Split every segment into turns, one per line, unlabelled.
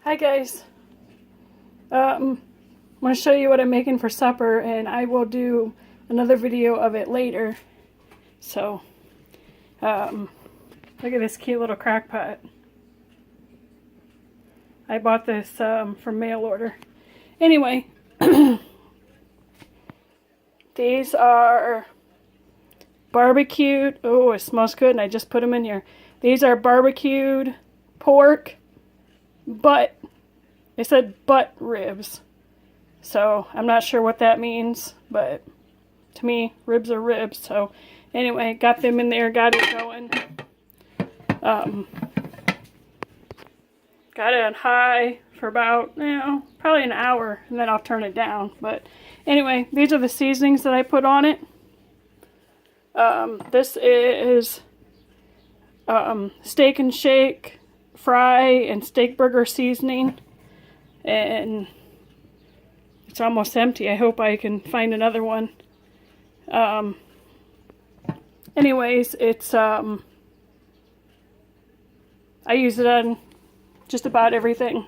Hi guys, I'm going to show you what I'm making for supper, and I will do another video of it later. So, look at this cute little crock pot. I bought this from mail order. Anyway, these are barbecued. Oh, it smells good, and I just put them in here. These are barbecued pork, but it said butt ribs. So I'm not sure what that means, but to me, ribs are ribs. So anyway, got them in there, got it going. Got it on high for about, probably an hour, and then I'll turn it down. But anyway, these are the seasonings that I put on it. This is Steak and Shake, fry, and steak burger seasoning. And it's almost empty. I hope I can find another one. Anyways, it's, I use it on just about everything.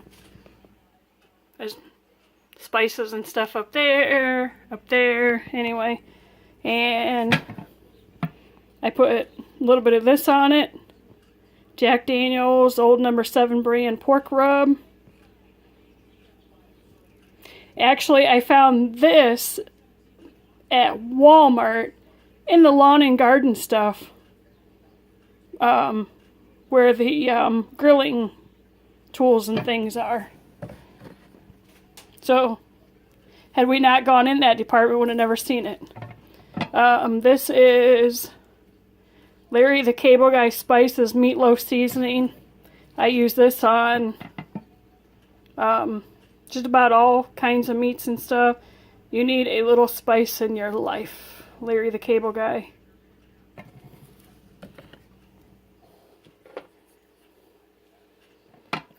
There's spices and stuff up there, anyway. And I put a little bit of this on it. Jack Daniel's Old No. 7 brand pork rub. Actually, I found this at Walmart in the lawn and garden stuff, where the grilling tools and things are. So, had we not gone in that department, we would have never seen it. This is Larry the Cable Guy Spices meatloaf seasoning. I use this on just about all kinds of meats and stuff. You need a little spice in your life. Larry the Cable Guy.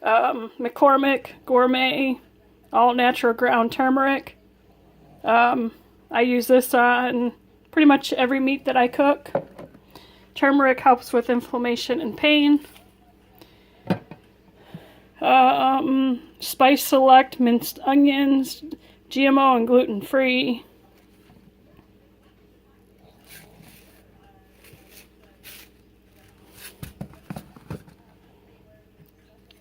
McCormick Gourmet all natural ground turmeric. I use this on pretty much every meat that I cook. Turmeric helps with inflammation and pain. Spice Select minced onions, GMO and gluten free.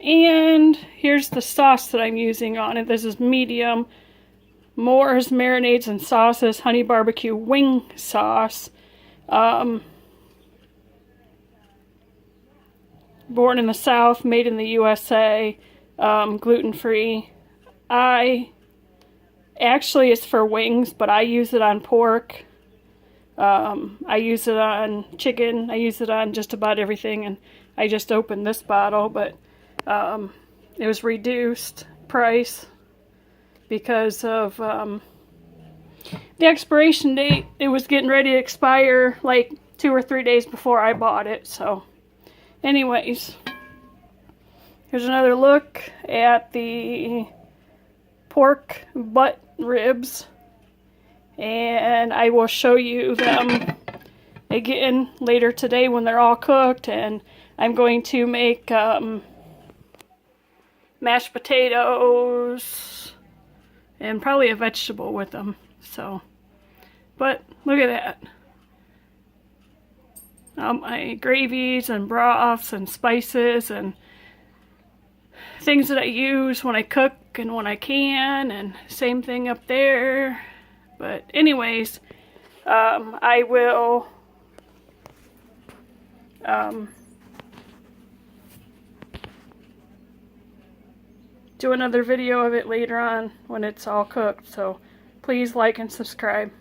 And here's the sauce that I'm using on it. This is medium. Moore's marinades and sauces, honey barbecue wing sauce. Born in the South, made in the USA, gluten-free. Actually it's for wings, but I use it on pork. I use it on chicken. I use it on just about everything, and I just opened this bottle, but it was reduced price because of the expiration date. It was getting ready to expire like 2 or 3 days before I bought it. So anyways, here's another look at the pork butt ribs, and I will show you them again later today when they're all cooked. And I'm going to make mashed potatoes and probably a vegetable with them. So, but look at that. My gravies and broths and spices and things that I use when I cook and when I can, and same thing up there. But anyways, I will do another video of it later on when it's all cooked. So please like and subscribe.